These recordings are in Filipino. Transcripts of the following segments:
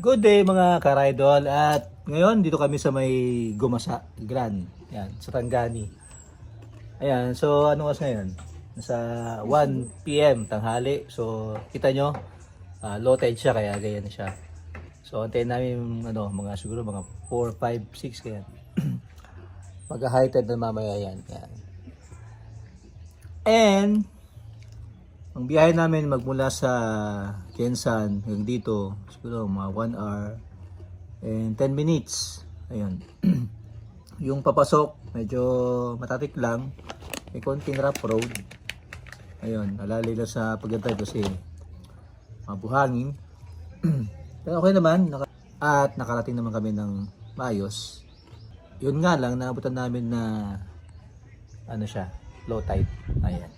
Good day mga ka-Rydol, at ngayon dito kami sa may Gumasa, Gran, yan, sa Tangani. Ayan, so ano oras ngayon? Nasa 1 PM tanghali. So kita nyo, low tide siya kaya ganyan siya. So antayin namin mga siguro mga 4, 5, 6 kaya. Mag-high tide na mamaya yan. Yan. And ang biyahe namin magmula sa Kensan hanggang dito, siguro mga 1 hour and 10 minutes. Ayun. Yung papasok, medyo matatik lang. May konting rough road. Ayun, alalay lang sa pagdadrive kasi mabuhangin. Pero okay naman, at nakarating naman kami ng maayos. Yun nga lang, naabutan namin na ano siya, low tide. Ayan.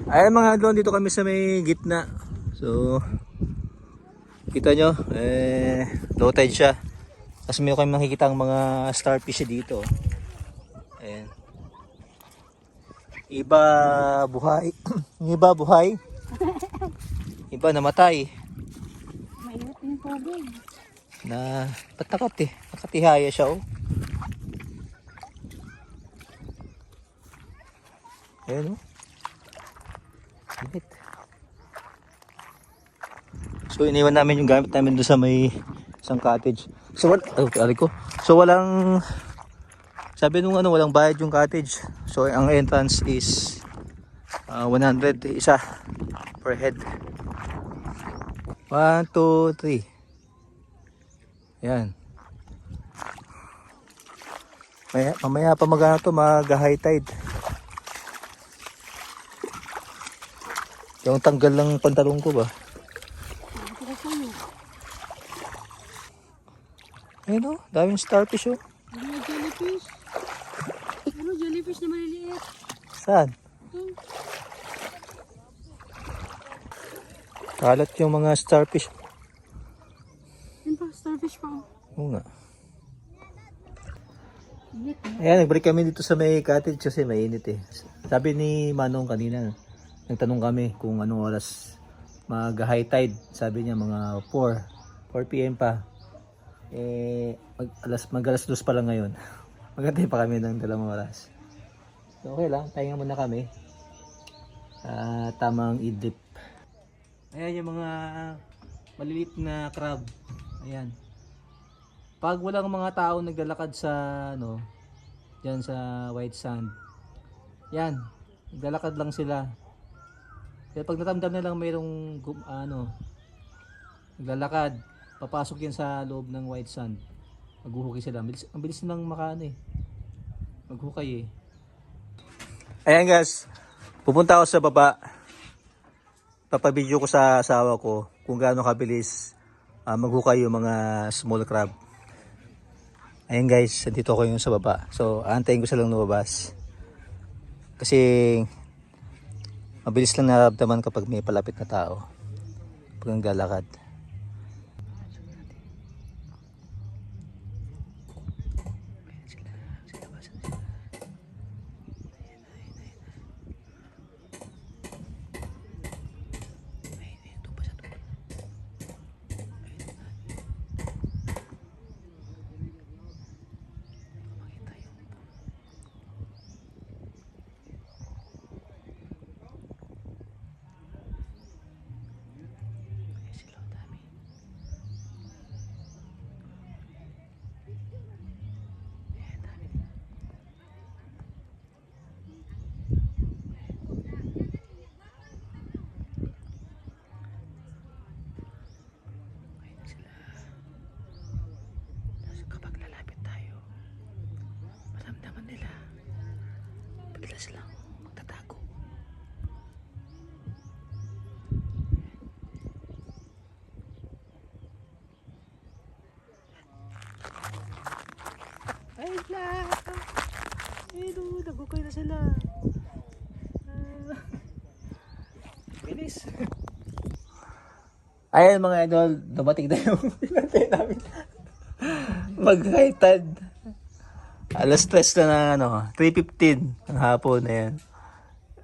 Ayan mga idol, dito kami sa may gitna. So kita nyo, low tide siya. Tapos meron kami makikita ang mga starfish dito. Ayan. Iba buhay. Iba buhay. Iba namatay. Mainit yung tubig. Na patakot nakatihaya siya oh. Ayan oh. Init. So iniwan namin yung gamit namin doon sa may isang cottage. So walang sabi nung walang bayad yung cottage. So ang entrance is 100 isa per head. 1, 2, 3. Yan. Mamaya pa mag-high tide. Yung tanggal lang pantalon ko ba? Ayun o, daming starfish o. Ano jellyfish? Ano jellyfish na maliliit? Saan? Kalat yung mga starfish. Yun pa, starfish pa. Oo nga. Init. Ayan, nagbalik kami dito sa may cottage kasi mainit eh. Sabi ni Manong kanina, nagtanong kami kung anong oras mag-high tide. Sabi niya mga 4 PM pa. Mag-alas 2 pa lang ngayon. Magantay pa kami ng 2 oras. So okay lang, pahinga muna kami. Tamang idlip. Ayan yung mga maliliit na crab. Ayan. Pag walang mga tao naglalakad sa diyan sa white sand. Yan, naglalakad lang sila. Kaya pag natamdam na lang mayroong naglalakad, papasok yan sa loob ng white sand. Maghuhukay sila. Ang bilis nilang maghukay eh. Ayan guys, pupunta ako sa baba. Papabidyo ko sa asawa ko kung gaano kabilis maghukay yung mga small crab. Ayan guys, dito ako yung sa baba. So aantayin ko silang lumabas. Kasi mabilis lang nararamdaman kapag may palapit na tao pag naglalakad. Silang magtatago. Ay lang! Ayun, nagukay na sila. Bilis. Ayan mga idol, dumating na yung pinantay namin. Mag-high tide. Alas 3 na ng ano, 3:15 ng hapon. Ayan.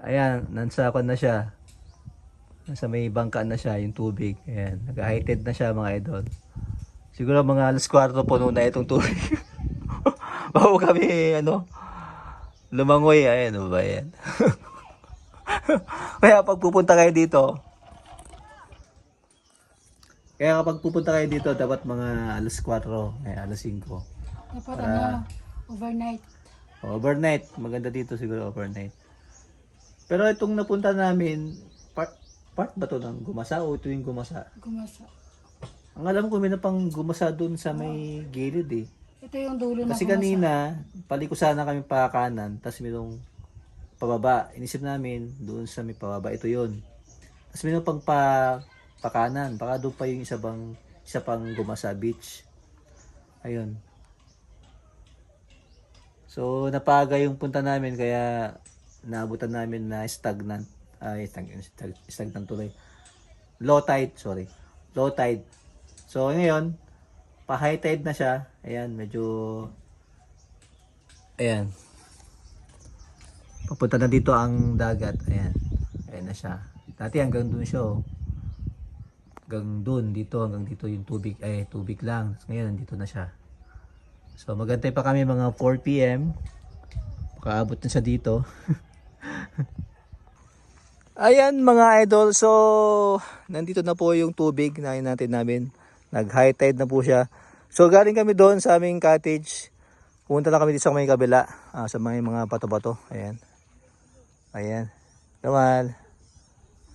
Ayan, nansa na siya. Nasa may bangka na siya, yung tubig. Ayan, nag-high tide na siya mga idol. Siguro mga alas 4 puno na itong tubig. Bago kami, ano, lumangoy. Ayan, ano ba yan? Kaya pag pupunta kayo dito, dapat mga alas 4, alas 5. Dapat Para- overnight. Overnight, maganda dito siguro overnight. Pero itong napunta namin, part ba to ng Gumasa o ito yung Gumasa? Gumasa. Ang alam ko may na pang Gumasa dun sa may gilid eh. Ito yung dulo na Kasi Gumasa. kanina, paliko sana kami pa kanan, tapos mayroong pababa. Inisip namin, doon sa may pababa, ito yun. Tapos mayroong pang pakanan, baka doon pa yung isa pang Gumasa Beach. Ayun. So, napaga yung punta namin, kaya naabutan namin na stagnant. Stagnant tuloy. Low tide, sorry. Low tide. So, ngayon, pa-high tide na siya. Ayan, medyo... Ayan. Papunta na dito ang dagat. Ayan. Ayan na siya. Dati hanggang dun siya, oh. Hanggang dun, hanggang dito yung tubig. Ay, tubig lang. Ngayon, nandito na siya. So, magantay pa kami mga 4 p.m. Makaabot na siya dito. Ayan mga idol, so nandito na po yung tubig na namin. Nag-high tide na po siya. So galing kami doon sa aming cottage. Pumunta na kami dito sa may kabila, sa mga bato-bato. Ayan. Ayan. Naman.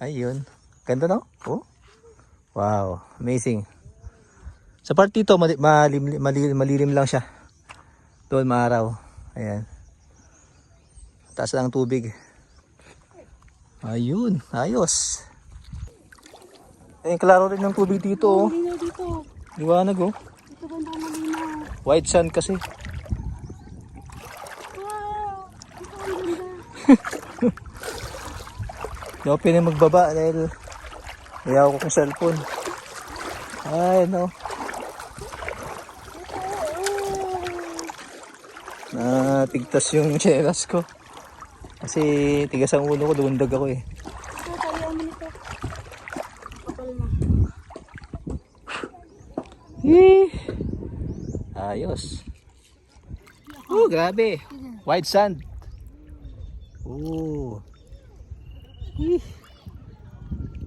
Ayun. Ganda no? Oh. Wow, amazing. Sa part dito malilim lang siya. Doon maaraw. Ayan. Taas lang ang tubig. Ayun, ayos. Ayun, klaro rin ng tubig dito. Oh. Malinaw dito. Liwanag oh. Ito banda malinaw. White sand kasi. Wow! Ito ang ganda. Hindi ako pwede magbaba dahil ayaw ko kong cellphone. Ay, no. Natigtas yung cheras ko. Kasi tigas ang ulo ko, dumundag ako eh. Ito, tayo mo nito. Kapal na. Ayos. Oh, grabe. White sand. Oh.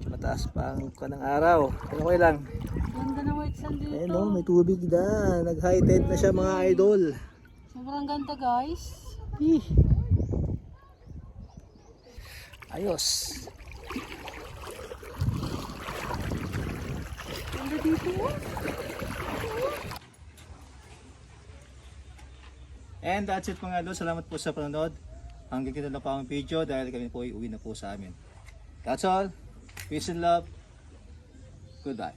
Mataas pa ang kanang araw. Okay lang. Ganda na white sand dito. Ayun oh, may tubig na. Nag-high tide na siya mga idol. Sobrang ganda guys. Ayos. Ganda dito. And that's it mga idol. Salamat po sa panonood. Hanggang kita na pa ang video dahil kami po ay uwi na po sa amin. That's all. Peace and love. Goodbye.